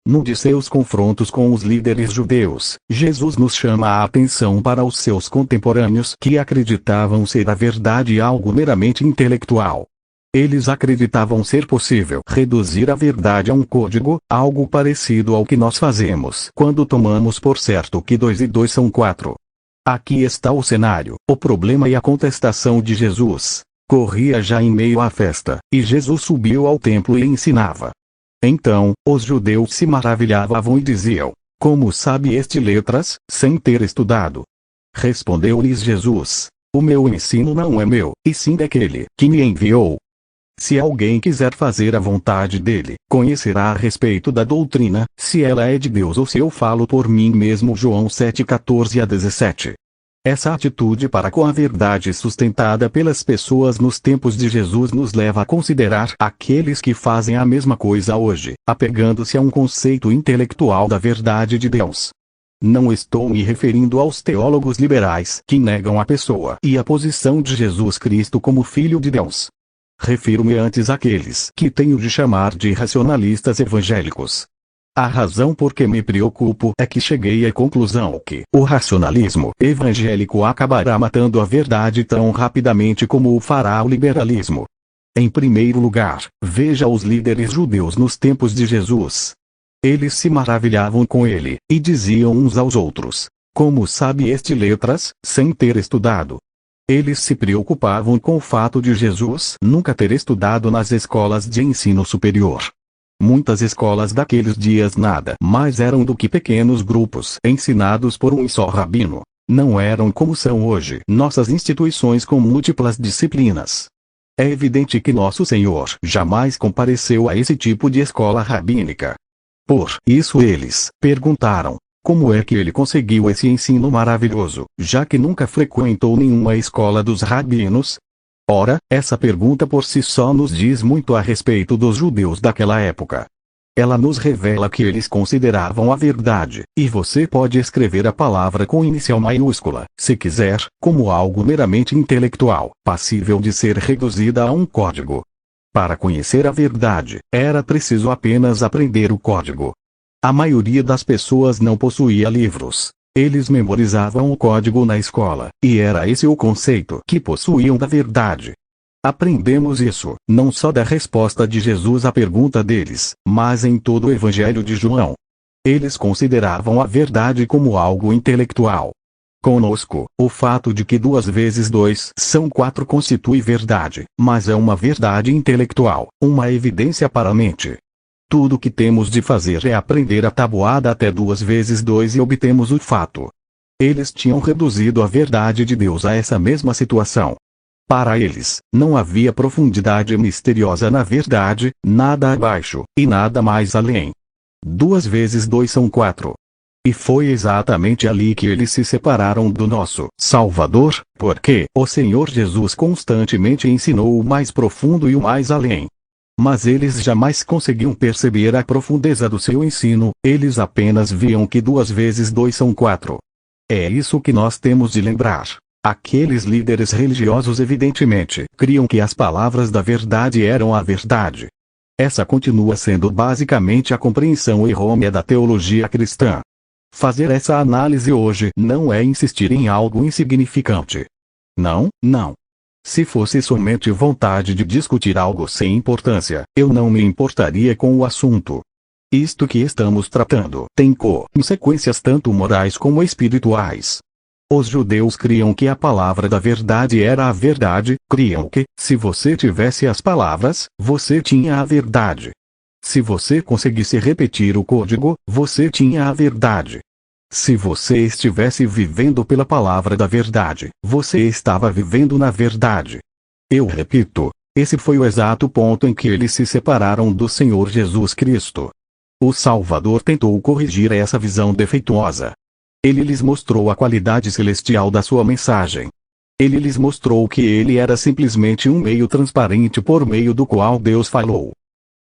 Num de seus confrontos com os líderes judeus, Jesus nos chama a atenção para os seus contemporâneos que acreditavam ser a verdade algo meramente intelectual. Eles acreditavam ser possível reduzir a verdade a um código, algo parecido ao que nós fazemos quando tomamos por certo que 2 e 2 são 4. Aqui está o cenário, o problema e a contestação de Jesus. Corria já em meio à festa, e Jesus subiu ao templo e ensinava. Então, os judeus se maravilhavam e diziam: como sabe este letras, sem ter estudado? Respondeu-lhes Jesus: o meu ensino não é meu, e sim daquele que me enviou. Se alguém quiser fazer a vontade dele, conhecerá a respeito da doutrina, se ela é de Deus ou se eu falo por mim mesmo. João 7:14-17. Essa atitude para com a verdade sustentada pelas pessoas nos tempos de Jesus nos leva a considerar aqueles que fazem a mesma coisa hoje, apegando-se a um conceito intelectual da verdade de Deus. Não estou me referindo aos teólogos liberais que negam a pessoa e a posição de Jesus Cristo como Filho de Deus. Refiro-me antes àqueles que tenho de chamar de racionalistas evangélicos. A razão por que me preocupo é que cheguei à conclusão que o racionalismo evangélico acabará matando a verdade tão rapidamente como o fará o liberalismo. Em primeiro lugar, veja os líderes judeus nos tempos de Jesus. Eles se maravilhavam com ele, e diziam uns aos outros: como sabe este letras, sem ter estudado? Eles se preocupavam com o fato de Jesus nunca ter estudado nas escolas de ensino superior. Muitas escolas daqueles dias nada mais eram do que pequenos grupos ensinados por um só rabino. Não eram como são hoje nossas instituições com múltiplas disciplinas. É evidente que nosso Senhor jamais compareceu a esse tipo de escola rabínica. Por isso eles perguntaram: como é que ele conseguiu esse ensino maravilhoso, já que nunca frequentou nenhuma escola dos rabinos? Ora, essa pergunta por si só nos diz muito a respeito dos judeus daquela época. Ela nos revela que eles consideravam a verdade, e você pode escrever a palavra com inicial maiúscula, se quiser, como algo meramente intelectual, passível de ser reduzida a um código. Para conhecer a verdade, era preciso apenas aprender o código. A maioria das pessoas não possuía livros. Eles memorizavam o código na escola, e era esse o conceito que possuíam da verdade. Aprendemos isso, não só da resposta de Jesus à pergunta deles, mas em todo o Evangelho de João. Eles consideravam a verdade como algo intelectual. Conosco, o fato de que 2 vezes 2 são 4 constitui verdade, mas é uma verdade intelectual, uma evidência para a mente. Tudo o que temos de fazer é aprender a tabuada até 2 vezes 2 e obtemos o fato. Eles tinham reduzido a verdade de Deus a essa mesma situação. Para eles, não havia profundidade misteriosa na verdade, nada abaixo, e nada mais além. 2 vezes 2 são 4. E foi exatamente ali que eles se separaram do nosso Salvador, porque o Senhor Jesus constantemente ensinou o mais profundo e o mais além. Mas eles jamais conseguiam perceber a profundeza do seu ensino, eles apenas viam que 2 vezes 2 são 4. É isso que nós temos de lembrar. Aqueles líderes religiosos evidentemente criam que as palavras da verdade eram a verdade. Essa continua sendo basicamente a compreensão errônea da teologia cristã. Fazer essa análise hoje não é insistir em algo insignificante. Não, não. Se fosse somente vontade de discutir algo sem importância, eu não me importaria com o assunto. Isto que estamos tratando tem consequências tanto morais como espirituais. Os judeus criam que a palavra da verdade era a verdade, criam que, se você tivesse as palavras, você tinha a verdade. Se você conseguisse repetir o código, você tinha a verdade. Se você estivesse vivendo pela palavra da verdade, você estava vivendo na verdade. Eu repito, esse foi o exato ponto em que eles se separaram do Senhor Jesus Cristo. O Salvador tentou corrigir essa visão defeituosa. Ele lhes mostrou a qualidade celestial da sua mensagem. Ele lhes mostrou que ele era simplesmente um meio transparente por meio do qual Deus falou.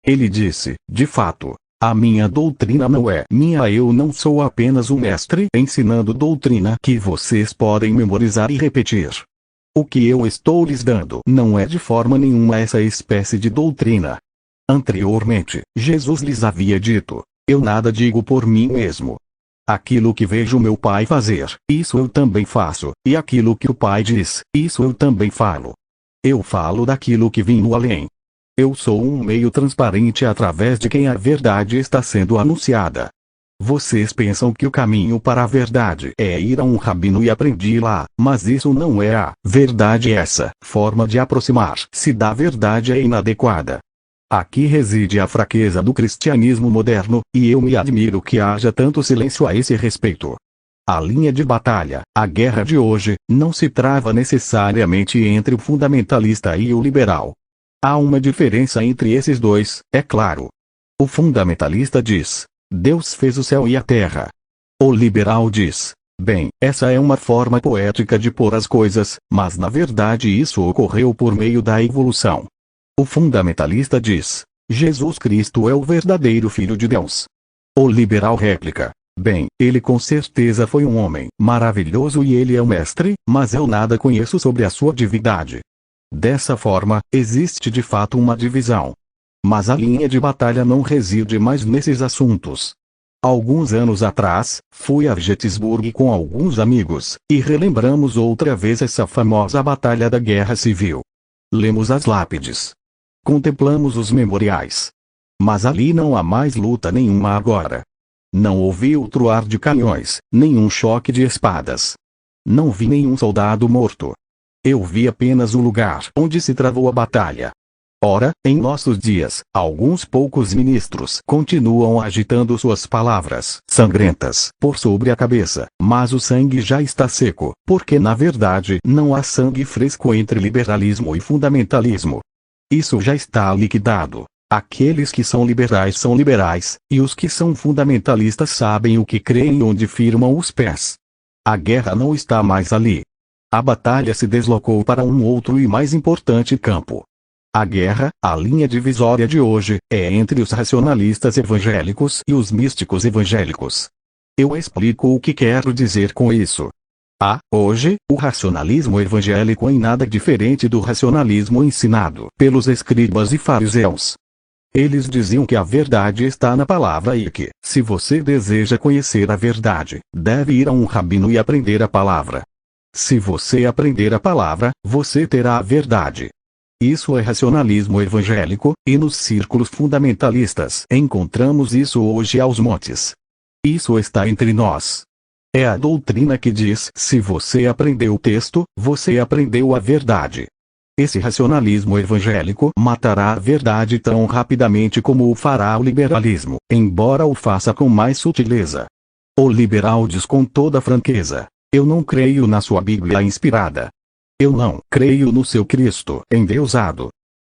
Ele disse, de fato: a minha doutrina não é minha, eu não sou apenas um mestre ensinando doutrina que vocês podem memorizar e repetir. O que eu estou lhes dando não é de forma nenhuma essa espécie de doutrina. Anteriormente, Jesus lhes havia dito: Eu nada digo por mim mesmo. Aquilo que vejo meu pai fazer, isso eu também faço, e aquilo que o pai diz, isso eu também falo. Eu falo daquilo que vim no além. Eu sou um meio transparente através de quem a verdade está sendo anunciada. Vocês pensam que o caminho para a verdade é ir a um rabino e aprender lá, mas isso não é a verdade. Essa forma de aproximar-se da verdade é inadequada. Aqui reside a fraqueza do cristianismo moderno, e eu me admiro que haja tanto silêncio a esse respeito. A linha de batalha, a guerra de hoje, não se trava necessariamente entre o fundamentalista e o liberal. Há uma diferença entre esses dois, é claro. O fundamentalista diz: Deus fez o céu e a terra. O liberal diz: bem, essa é uma forma poética de pôr as coisas, mas na verdade isso ocorreu por meio da evolução. O fundamentalista diz: Jesus Cristo é o verdadeiro Filho de Deus. O liberal réplica: bem, ele com certeza foi um homem maravilhoso e ele é o mestre, mas eu nada conheço sobre a sua divindade. Dessa forma, existe de fato uma divisão. Mas a linha de batalha não reside mais nesses assuntos. Alguns anos atrás, fui a Gettysburg com alguns amigos, e relembramos outra vez essa famosa batalha da Guerra Civil. Lemos as lápides. Contemplamos os memoriais. Mas ali não há mais luta nenhuma agora. Não ouvi o troar de canhões, nenhum choque de espadas. Não vi nenhum soldado morto. Eu vi apenas o lugar onde se travou a batalha. Ora, em nossos dias, alguns poucos ministros continuam agitando suas palavras sangrentas por sobre a cabeça, mas o sangue já está seco, porque na verdade não há sangue fresco entre liberalismo e fundamentalismo. Isso já está liquidado. Aqueles que são liberais, e os que são fundamentalistas sabem o que creem e onde firmam os pés. A guerra não está mais ali. A batalha se deslocou para um outro e mais importante campo. A guerra, a linha divisória de hoje, é entre os racionalistas evangélicos e os místicos evangélicos. Eu explico o que quero dizer com isso. Hoje, o racionalismo evangélico é em nada diferente do racionalismo ensinado pelos escribas e fariseus. Eles diziam que a verdade está na palavra e que, se você deseja conhecer a verdade, deve ir a um rabino e aprender a palavra. Se você aprender a palavra, você terá a verdade. Isso é racionalismo evangélico, e nos círculos fundamentalistas encontramos isso hoje aos montes. Isso está entre nós. É a doutrina que diz: se você aprendeu o texto, você aprendeu a verdade. Esse racionalismo evangélico matará a verdade tão rapidamente como o fará o liberalismo, embora o faça com mais sutileza. O liberal diz com toda franqueza: eu não creio na sua Bíblia inspirada. Eu não creio no seu Cristo endeusado.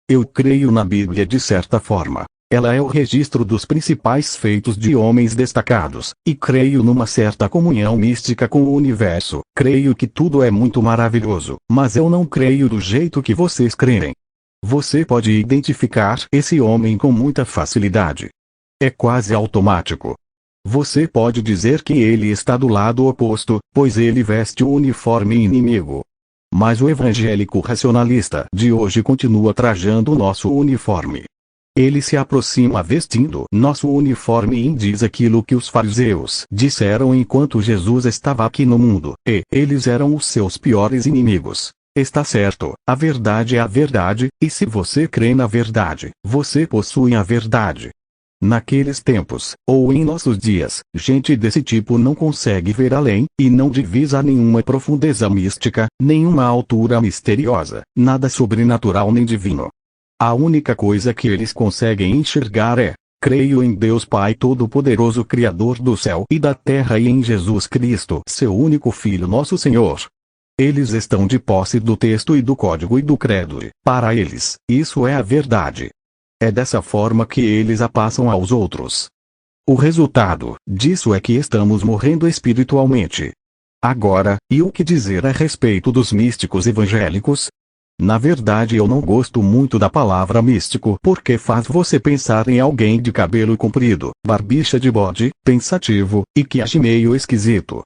Eu creio na Bíblia de certa forma. Ela é o registro dos principais feitos de homens destacados, e creio numa certa comunhão mística com o universo. Creio que tudo é muito maravilhoso, mas eu não creio do jeito que vocês creem. Você pode identificar esse homem com muita facilidade. É quase automático. Você pode dizer que ele está do lado oposto, pois ele veste o uniforme inimigo. Mas o evangélico racionalista de hoje continua trajando o nosso uniforme. Ele se aproxima vestindo nosso uniforme e diz aquilo que os fariseus disseram enquanto Jesus estava aqui no mundo, e eles eram os seus piores inimigos. Está certo, a verdade é a verdade, e se você crê na verdade, você possui a verdade. Naqueles tempos, ou em nossos dias, gente desse tipo não consegue ver além, e não divisa nenhuma profundeza mística, nenhuma altura misteriosa, nada sobrenatural nem divino. A única coisa que eles conseguem enxergar é: creio em Deus Pai Todo-Poderoso, Criador do céu e da terra, e em Jesus Cristo, seu único Filho, nosso Senhor. Eles estão de posse do texto e do código e do credo, e, para eles, isso é a verdade. É dessa forma que eles a passam aos outros. O resultado disso é que estamos morrendo espiritualmente. Agora, e o que dizer a respeito dos místicos evangélicos? Na verdade, eu não gosto muito da palavra místico porque faz você pensar em alguém de cabelo comprido, barbicha de bode, pensativo, e que age meio esquisito.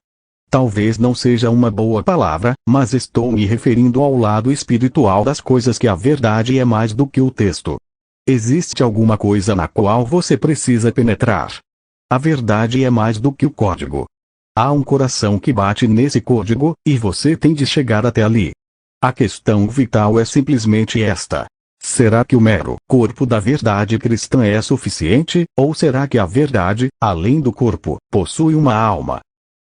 Talvez não seja uma boa palavra, mas estou me referindo ao lado espiritual das coisas, que a verdade é mais do que o texto. Existe alguma coisa na qual você precisa penetrar. A verdade é mais do que o código. Há um coração que bate nesse código, e você tem de chegar até ali. A questão vital é simplesmente esta: será que o mero corpo da verdade cristã é suficiente, ou será que a verdade, além do corpo, possui uma alma?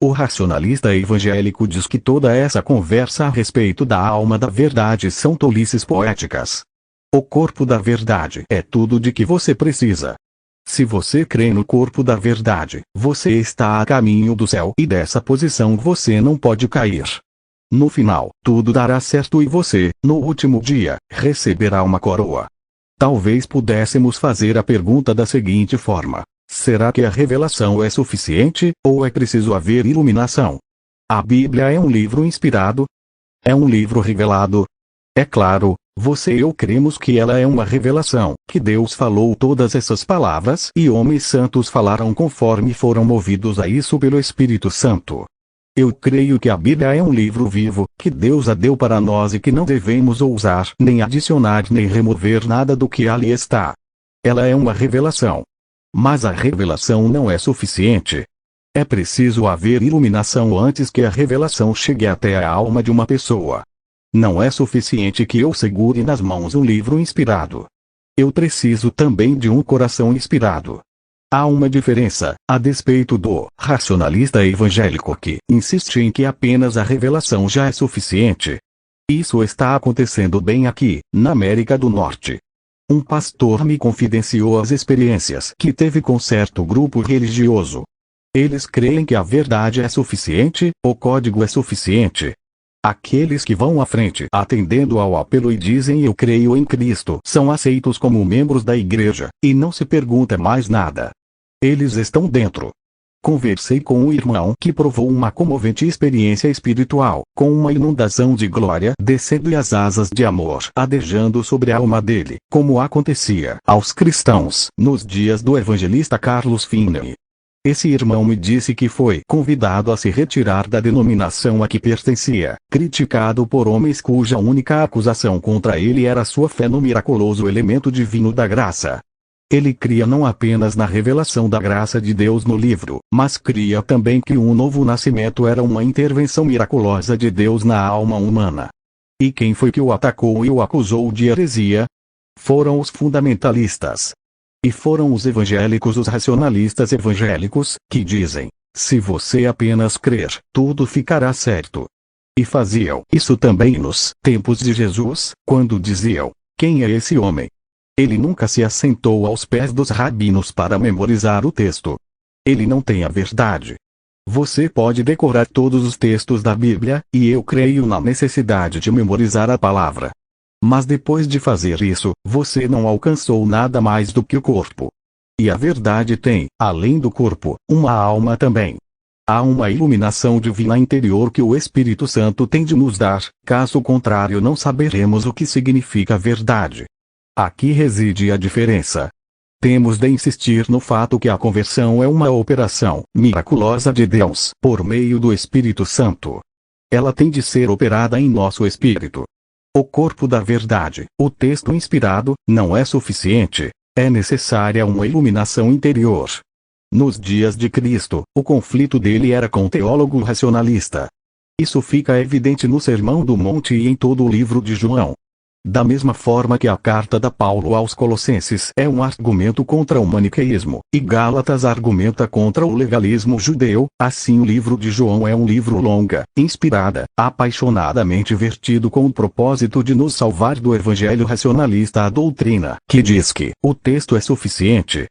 O racionalista evangélico diz que toda essa conversa a respeito da alma da verdade são tolices poéticas. O corpo da verdade é tudo de que você precisa. Se você crê no corpo da verdade, você está a caminho do céu e dessa posição você não pode cair. No final, tudo dará certo e você, no último dia, receberá uma coroa. Talvez pudéssemos fazer a pergunta da seguinte forma: será que a revelação é suficiente, ou é preciso haver iluminação? A Bíblia é um livro inspirado? É um livro revelado? É claro, você e eu cremos que ela é uma revelação, que Deus falou todas essas palavras e homens santos falaram conforme foram movidos a isso pelo Espírito Santo. Eu creio que a Bíblia é um livro vivo, que Deus a deu para nós e que não devemos ousar nem adicionar nem remover nada do que ali está. Ela é uma revelação. Mas a revelação não é suficiente. É preciso haver iluminação antes que a revelação chegue até a alma de uma pessoa. Não é suficiente que eu segure nas mãos um livro inspirado. Eu preciso também de um coração inspirado. Há uma diferença, a despeito do racionalista evangélico que insiste em que apenas a revelação já é suficiente. Isso está acontecendo bem aqui, na América do Norte. Um pastor me confidenciou as experiências que teve com certo grupo religioso. Eles creem que a verdade é suficiente, o código é suficiente. Aqueles que vão à frente atendendo ao apelo e dizem eu creio em Cristo são aceitos como membros da igreja, e não se pergunta mais nada. Eles estão dentro. Conversei com um irmão que provou uma comovente experiência espiritual, com uma inundação de glória descendo e as asas de amor adejando sobre a alma dele, como acontecia aos cristãos nos dias do evangelista Carlos Finney. Esse irmão me disse que foi convidado a se retirar da denominação a que pertencia, criticado por homens cuja única acusação contra ele era sua fé no miraculoso elemento divino da graça. Ele cria não apenas na revelação da graça de Deus no livro, mas cria também que um novo nascimento era uma intervenção miraculosa de Deus na alma humana. E quem foi que o atacou e o acusou de heresia? Foram os fundamentalistas. E foram os evangélicos, os racionalistas evangélicos, que dizem: se você apenas crer, tudo ficará certo. E faziam isso também nos tempos de Jesus, quando diziam: quem é esse homem? Ele nunca se assentou aos pés dos rabinos para memorizar o texto. Ele não tem a verdade. Você pode decorar todos os textos da Bíblia, e eu creio na necessidade de memorizar a palavra. Mas depois de fazer isso, você não alcançou nada mais do que o corpo. E a verdade tem, além do corpo, uma alma também. Há uma iluminação divina interior que o Espírito Santo tem de nos dar, caso contrário não saberemos o que significa verdade. Aqui reside a diferença. Temos de insistir no fato que a conversão é uma operação miraculosa de Deus por meio do Espírito Santo. Ela tem de ser operada em nosso espírito. O corpo da verdade, o texto inspirado, não é suficiente. É necessária uma iluminação interior. Nos dias de Cristo, o conflito dele era com o teólogo racionalista. Isso fica evidente no Sermão do Monte e em todo o livro de João. Da mesma forma que a carta da Paulo aos Colossenses é um argumento contra o maniqueísmo, e Gálatas argumenta contra o legalismo judeu, assim o livro de João é um livro longa, inspirada, apaixonadamente vertido com o propósito de nos salvar do evangelho racionalista à doutrina, que diz que o texto é suficiente.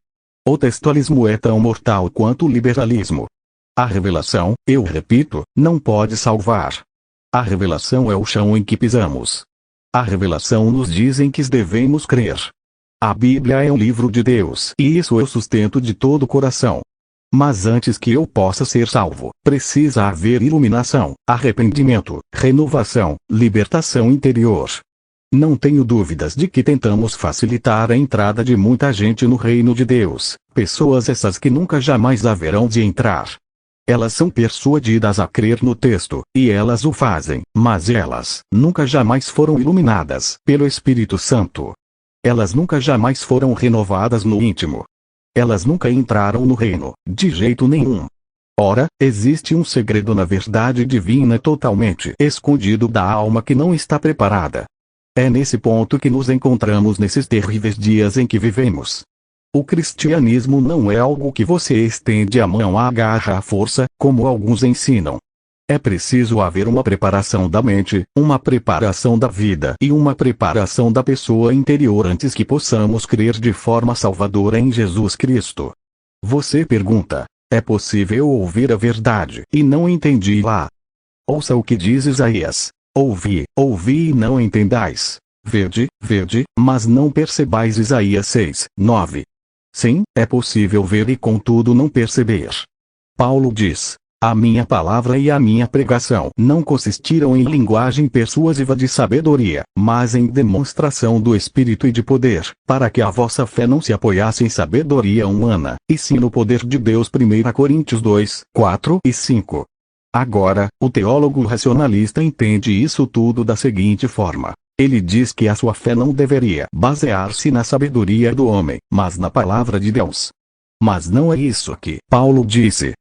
O textualismo é tão mortal quanto o liberalismo. A revelação, eu repito, não pode salvar. A revelação é o chão em que pisamos. A revelação nos diz em que devemos crer. A Bíblia é um livro de Deus e isso é o sustento de todo o coração. Mas antes que eu possa ser salvo, precisa haver iluminação, arrependimento, renovação, libertação interior. Não tenho dúvidas de que tentamos facilitar a entrada de muita gente no reino de Deus, pessoas essas que nunca jamais haverão de entrar. Elas são persuadidas a crer no texto, e elas o fazem, mas elas nunca jamais foram iluminadas pelo Espírito Santo. Elas nunca jamais foram renovadas no íntimo. Elas nunca entraram no reino, de jeito nenhum. Ora, existe um segredo na verdade divina totalmente escondido da alma que não está preparada. É nesse ponto que nos encontramos nesses terríveis dias em que vivemos. O cristianismo não é algo que você estende a mão e agarra à força, como alguns ensinam. É preciso haver uma preparação da mente, uma preparação da vida e uma preparação da pessoa interior antes que possamos crer de forma salvadora em Jesus Cristo. Você pergunta: é possível ouvir a verdade e não entendi-la? Ouça o que diz Isaías: ouvi, ouvi e não entendais. Vede, vede, mas não percebais. Isaías 6, 9. Sim, é possível ver e contudo não perceber. Paulo diz: a minha palavra e a minha pregação não consistiram em linguagem persuasiva de sabedoria, mas em demonstração do Espírito e de poder, para que a vossa fé não se apoiasse em sabedoria humana, e sim no poder de Deus. 1 Coríntios 2, 4 e 5. Agora, o teólogo racionalista entende isso tudo da seguinte forma. Ele diz que a sua fé não deveria basear-se na sabedoria do homem, mas na palavra de Deus. Mas não é isso que Paulo disse.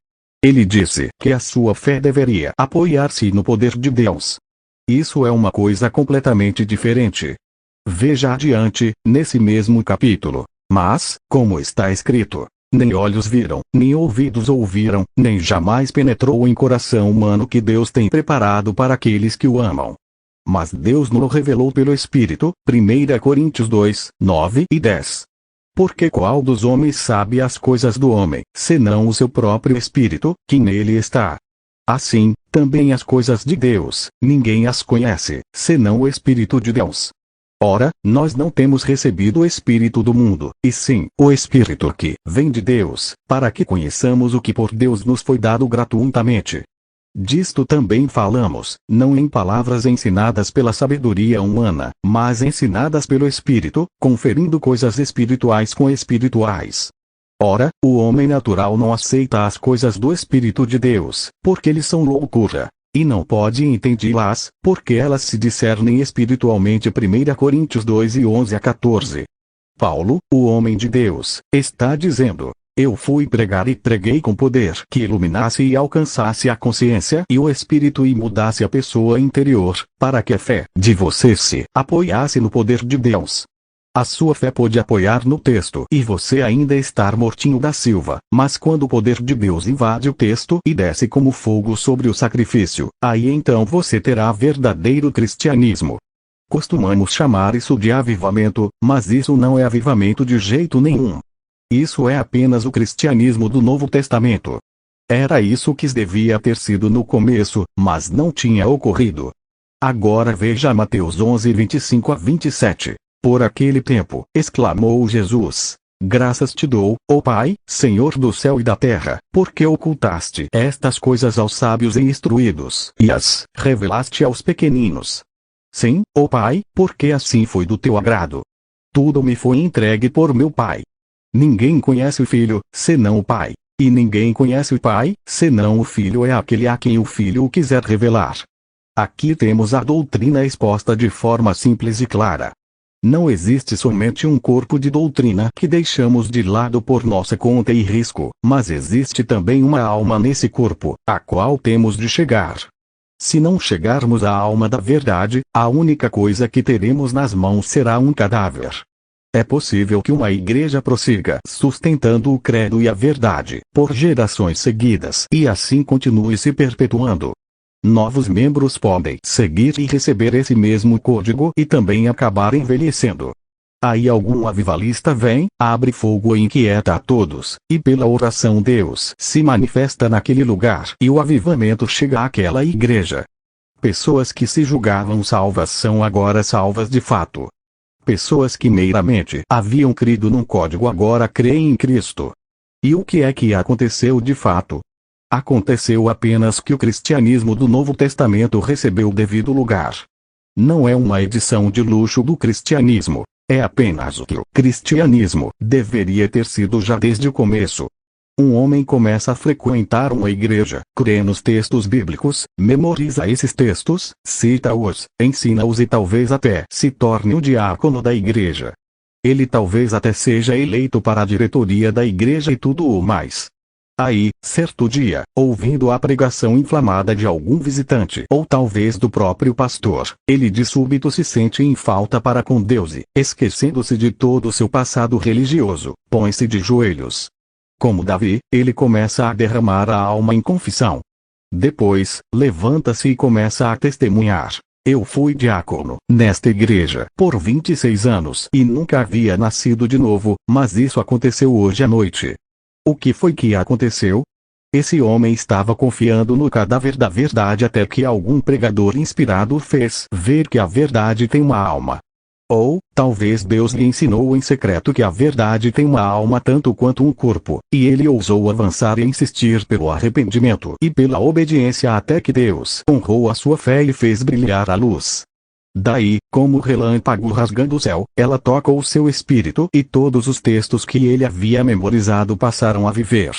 Ele disse que a sua fé deveria apoiar-se no poder de Deus. Isso é uma coisa completamente diferente. Veja adiante, nesse mesmo capítulo. Mas, como está escrito, nem olhos viram, nem ouvidos ouviram, nem jamais penetrou em coração humano que Deus tem preparado para aqueles que o amam. Mas Deus nos revelou pelo Espírito. 1 Coríntios 2, 9 e 10. Porque qual dos homens sabe as coisas do homem, senão o seu próprio espírito, que nele está? Assim, também as coisas de Deus, ninguém as conhece, senão o Espírito de Deus. Ora, nós não temos recebido o Espírito do mundo, e sim, o Espírito que vem de Deus, para que conheçamos o que por Deus nos foi dado gratuitamente. Disto também falamos, não em palavras ensinadas pela sabedoria humana, mas ensinadas pelo Espírito, conferindo coisas espirituais com espirituais. Ora, o homem natural não aceita as coisas do Espírito de Deus, porque eles são loucura, e não pode entendê-las, porque elas se discernem espiritualmente. 1 Coríntios 2 e 11 a 14. Paulo, o homem de Deus, está dizendo: eu fui pregar e preguei com poder que iluminasse e alcançasse a consciência e o espírito e mudasse a pessoa interior, para que a fé de você se apoiasse no poder de Deus. A sua fé pode apoiar no texto e você ainda estar mortinho da Silva, mas quando o poder de Deus invade o texto e desce como fogo sobre o sacrifício, aí então você terá verdadeiro cristianismo. Costumamos chamar isso de avivamento, mas isso não é avivamento de jeito nenhum. Isso é apenas o cristianismo do Novo Testamento. Era isso que devia ter sido no começo, mas não tinha ocorrido. Agora veja Mateus 11, 25 a 27. Por aquele tempo, exclamou Jesus: graças te dou, ó Pai, Senhor do céu e da terra, porque ocultaste estas coisas aos sábios e instruídos, e as revelaste aos pequeninos. Sim, ó Pai, porque assim foi do teu agrado. Tudo me foi entregue por meu Pai. Ninguém conhece o Filho, senão o Pai. E ninguém conhece o Pai, senão o Filho é aquele a quem o Filho o quiser revelar. Aqui temos a doutrina exposta de forma simples e clara. Não existe somente um corpo de doutrina que deixamos de lado por nossa conta e risco, mas existe também uma alma nesse corpo, a qual temos de chegar. Se não chegarmos à alma da verdade, a única coisa que teremos nas mãos será um cadáver. É possível que uma igreja prossiga sustentando o credo e a verdade, por gerações seguidas, e assim continue se perpetuando. Novos membros podem seguir e receber esse mesmo código e também acabar envelhecendo. Aí algum avivalista vem, abre fogo e inquieta a todos, e pela oração Deus se manifesta naquele lugar e o avivamento chega àquela igreja. Pessoas que se julgavam salvas são agora salvas de fato. Pessoas que meramente haviam crido num código agora creem em Cristo. E o que é que aconteceu de fato? Aconteceu apenas que o cristianismo do Novo Testamento recebeu o devido lugar. Não é uma edição de luxo do cristianismo, é apenas o que o cristianismo deveria ter sido já desde o começo. Um homem começa a frequentar uma igreja, crê nos textos bíblicos, memoriza esses textos, cita-os, ensina-os e talvez até se torne o diácono da igreja. Ele talvez até seja eleito para a diretoria da igreja e tudo o mais. Aí, certo dia, ouvindo a pregação inflamada de algum visitante ou talvez do próprio pastor, ele de súbito se sente em falta para com Deus e, esquecendo-se de todo o seu passado religioso, põe-se de joelhos. Como Davi, ele começa a derramar a alma em confissão. Depois, levanta-se e começa a testemunhar. Eu fui diácono nesta igreja por 26 anos e nunca havia nascido de novo, mas isso aconteceu hoje à noite. O que foi que aconteceu? Esse homem estava confiando no cadáver da verdade até que algum pregador inspirado o fez ver que a verdade tem uma alma. Ou, talvez Deus lhe ensinou em secreto que a verdade tem uma alma tanto quanto um corpo, e ele ousou avançar e insistir pelo arrependimento e pela obediência até que Deus honrou a sua fé e fez brilhar a luz. Daí, como relâmpago rasgando o céu, ela toca o seu espírito e todos os textos que ele havia memorizado passaram a viver.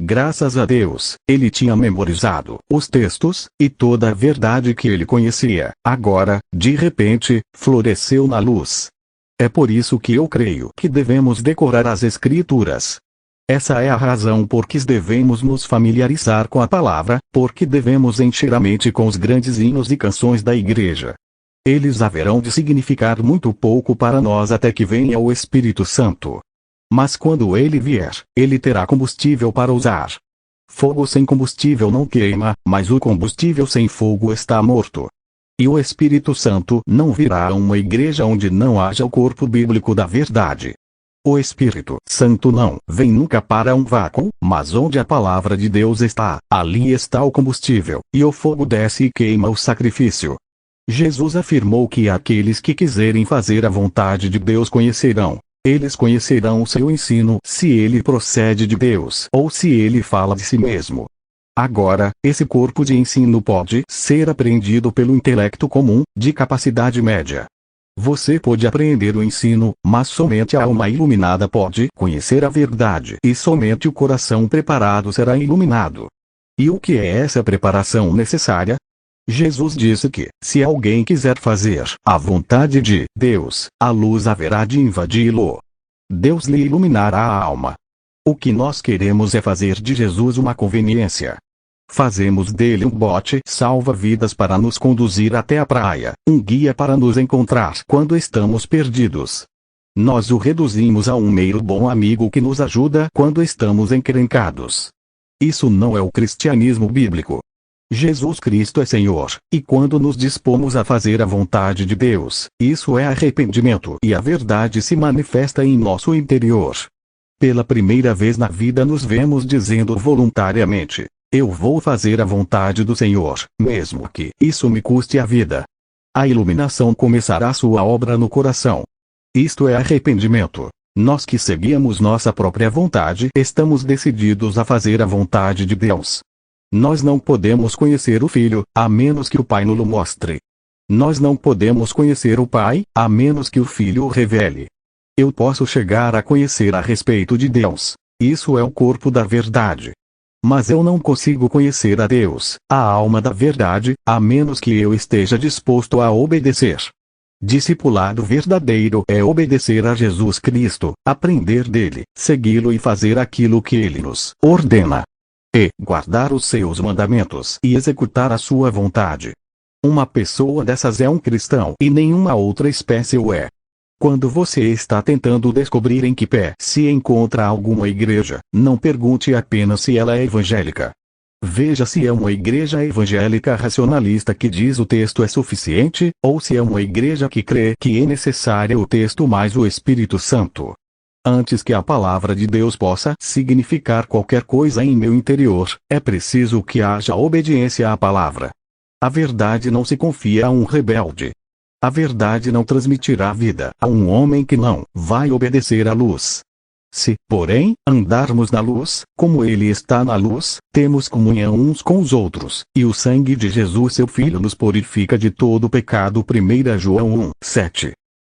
Graças a Deus, ele tinha memorizado os textos, e toda a verdade que ele conhecia, agora, de repente, floresceu na luz. É por isso que eu creio que devemos decorar as Escrituras. Essa é a razão por que devemos nos familiarizar com a palavra, porque devemos encher a mente com os grandes hinos e canções da igreja. Eles haverão de significar muito pouco para nós até que venha o Espírito Santo. Mas quando ele vier, ele terá combustível para usar. Fogo sem combustível não queima, mas o combustível sem fogo está morto. E o Espírito Santo não virá a uma igreja onde não haja o corpo bíblico da verdade. O Espírito Santo não vem nunca para um vácuo, mas onde a palavra de Deus está, ali está o combustível, e o fogo desce e queima o sacrifício. Jesus afirmou que aqueles que quiserem fazer a vontade de Deus conhecerão. Eles conhecerão o seu ensino se ele procede de Deus ou se ele fala de si mesmo. Agora, esse corpo de ensino pode ser apreendido pelo intelecto comum, de capacidade média. Você pode apreender o ensino, mas somente a alma iluminada pode conhecer a verdade e somente o coração preparado será iluminado. E o que é essa preparação necessária? Jesus disse que, se alguém quiser fazer a vontade de Deus, a luz haverá de invadi-lo. Deus lhe iluminará a alma. O que nós queremos é fazer de Jesus uma conveniência. Fazemos dele um bote salva-vidas para nos conduzir até a praia, um guia para nos encontrar quando estamos perdidos. Nós o reduzimos a um mero bom amigo que nos ajuda quando estamos encrencados. Isso não é o cristianismo bíblico. Jesus Cristo é Senhor, e quando nos dispomos a fazer a vontade de Deus, isso é arrependimento e a verdade se manifesta em nosso interior. Pela primeira vez na vida nos vemos dizendo voluntariamente: eu vou fazer a vontade do Senhor, mesmo que isso me custe a vida. A iluminação começará sua obra no coração. Isto é arrependimento. Nós que seguíamos nossa própria vontade estamos decididos a fazer a vontade de Deus. Nós não podemos conhecer o Filho, a menos que o Pai nos mostre. Nós não podemos conhecer o Pai, a menos que o Filho o revele. Eu posso chegar a conhecer a respeito de Deus. Isso é o corpo da verdade. Mas eu não consigo conhecer a Deus, a alma da verdade, a menos que eu esteja disposto a obedecer. Discipulado verdadeiro é obedecer a Jesus Cristo, aprender dele, segui-lo e fazer aquilo que ele nos ordena. E guardar os seus mandamentos e executar a sua vontade. Uma pessoa dessas é um cristão e nenhuma outra espécie o é. Quando você está tentando descobrir em que pé se encontra alguma igreja, não pergunte apenas se ela é evangélica. Veja se é uma igreja evangélica racionalista que diz o texto é suficiente, ou se é uma igreja que crê que é necessário o texto mais o Espírito Santo. Antes que a palavra de Deus possa significar qualquer coisa em meu interior, é preciso que haja obediência à palavra. A verdade não se confia a um rebelde. A verdade não transmitirá vida a um homem que não vai obedecer à luz. Se, porém, andarmos na luz, como ele está na luz, temos comunhão uns com os outros, e o sangue de Jesus seu Filho nos purifica de todo pecado. 1 João 1, 7.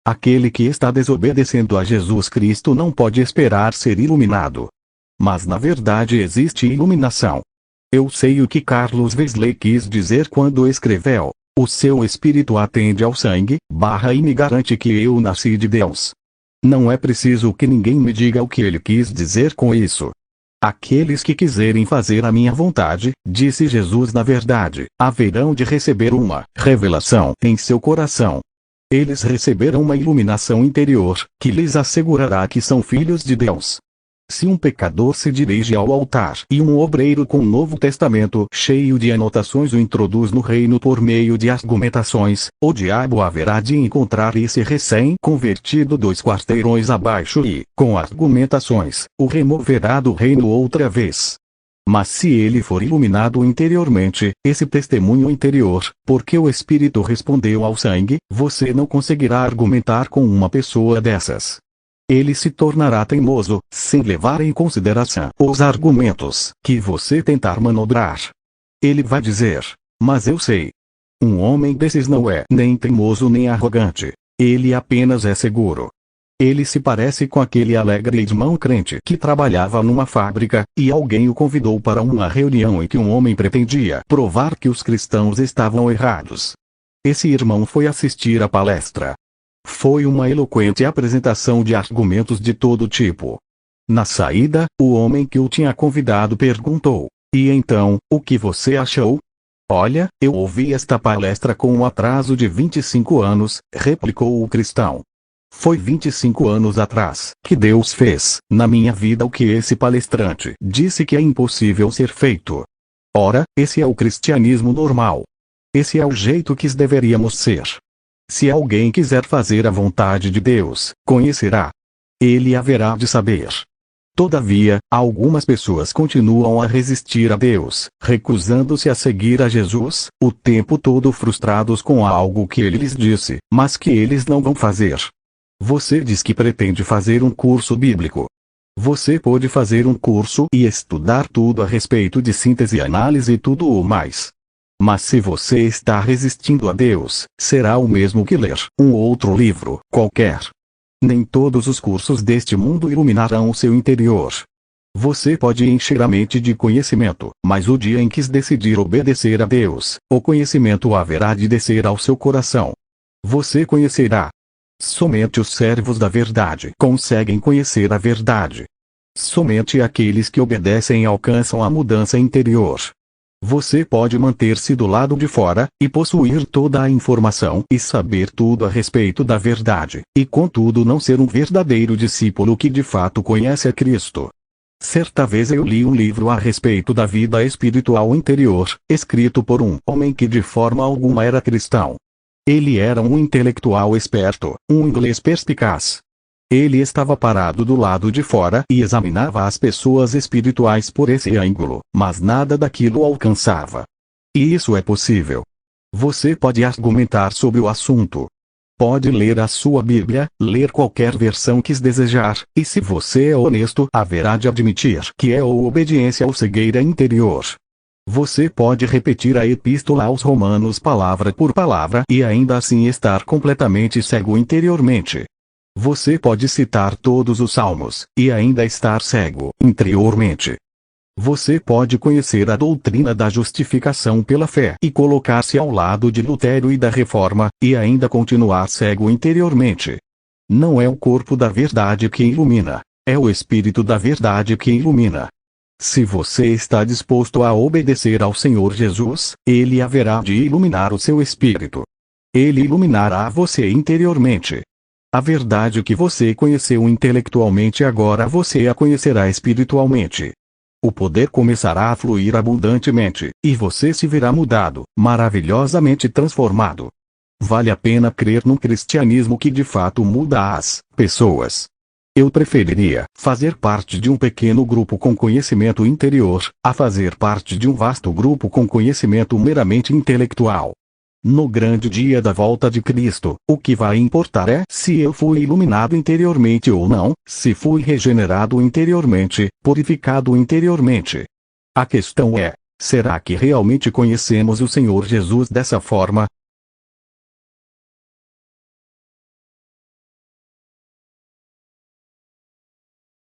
Aquele que está desobedecendo a Jesus Cristo não pode esperar ser iluminado. Mas na verdade existe iluminação. Eu sei o que Carlos Wesley quis dizer quando escreveu: o seu espírito atende ao sangue, e me garante que eu nasci de Deus. Não é preciso que ninguém me diga o que ele quis dizer com isso. Aqueles que quiserem fazer a minha vontade, disse Jesus, na verdade, haverão de receber uma revelação em seu coração. Eles receberão uma iluminação interior, que lhes assegurará que são filhos de Deus. Se um pecador se dirige ao altar e um obreiro com o Novo Testamento cheio de anotações o introduz no reino por meio de argumentações, o diabo haverá de encontrar esse recém-convertido 2 quarteirões abaixo e, com argumentações, o removerá do reino outra vez. Mas se ele for iluminado interiormente, esse testemunho interior, porque o Espírito respondeu ao sangue, você não conseguirá argumentar com uma pessoa dessas. Ele se tornará teimoso, sem levar em consideração os argumentos que você tentar manobrar. Ele vai dizer: mas eu sei. Um homem desses não é nem teimoso nem arrogante. Ele apenas é seguro. Ele se parece com aquele alegre irmão crente que trabalhava numa fábrica, e alguém o convidou para uma reunião em que um homem pretendia provar que os cristãos estavam errados. Esse irmão foi assistir à palestra. Foi uma eloquente apresentação de argumentos de todo tipo. Na saída, o homem que o tinha convidado perguntou: e então, o que você achou? Olha, eu ouvi esta palestra com um atraso de 25 anos, replicou o cristão. Foi 25 anos atrás que Deus fez na minha vida o que esse palestrante disse que é impossível ser feito. Ora, esse é o cristianismo normal. Esse é o jeito que deveríamos ser. Se alguém quiser fazer a vontade de Deus, conhecerá. Ele haverá de saber. Todavia, algumas pessoas continuam a resistir a Deus, recusando-se a seguir a Jesus, o tempo todo frustrados com algo que ele lhes disse, mas que eles não vão fazer. Você diz que pretende fazer um curso bíblico. Você pode fazer um curso e estudar tudo a respeito de síntese e análise e tudo o mais. Mas se você está resistindo a Deus, será o mesmo que ler um outro livro qualquer. Nem todos os cursos deste mundo iluminarão o seu interior. Você pode encher a mente de conhecimento, mas o dia em que decidir obedecer a Deus, o conhecimento haverá de descer ao seu coração. Você conhecerá. Somente os servos da verdade conseguem conhecer a verdade. Somente aqueles que obedecem alcançam a mudança interior. Você pode manter-se do lado de fora, e possuir toda a informação e saber tudo a respeito da verdade, e contudo não ser um verdadeiro discípulo que de fato conhece a Cristo. Certa vez eu li um livro a respeito da vida espiritual interior, escrito por um homem que de forma alguma era cristão. Ele era um intelectual esperto, um inglês perspicaz. Ele estava parado do lado de fora e examinava as pessoas espirituais por esse ângulo, mas nada daquilo alcançava. E isso é possível. Você pode argumentar sobre o assunto. Pode ler a sua Bíblia, ler qualquer versão que desejar, e se você é honesto, haverá de admitir que é ou obediência ou cegueira interior. Você pode repetir a Epístola aos Romanos palavra por palavra e ainda assim estar completamente cego interiormente. Você pode citar todos os salmos, e ainda estar cego interiormente. Você pode conhecer a doutrina da justificação pela fé e colocar-se ao lado de Lutero e da Reforma, e ainda continuar cego interiormente. Não é o corpo da verdade que ilumina, é o Espírito da verdade que ilumina. Se você está disposto a obedecer ao Senhor Jesus, Ele haverá de iluminar o seu espírito. Ele iluminará você interiormente. A verdade que você conheceu intelectualmente agora você a conhecerá espiritualmente. O poder começará a fluir abundantemente, e você se verá mudado, maravilhosamente transformado. Vale a pena crer num cristianismo que de fato muda as pessoas. Eu preferiria fazer parte de um pequeno grupo com conhecimento interior, a fazer parte de um vasto grupo com conhecimento meramente intelectual. No grande dia da volta de Cristo, o que vai importar é se eu fui iluminado interiormente ou não, se fui regenerado interiormente, purificado interiormente. A questão é, será que realmente conhecemos o Senhor Jesus dessa forma?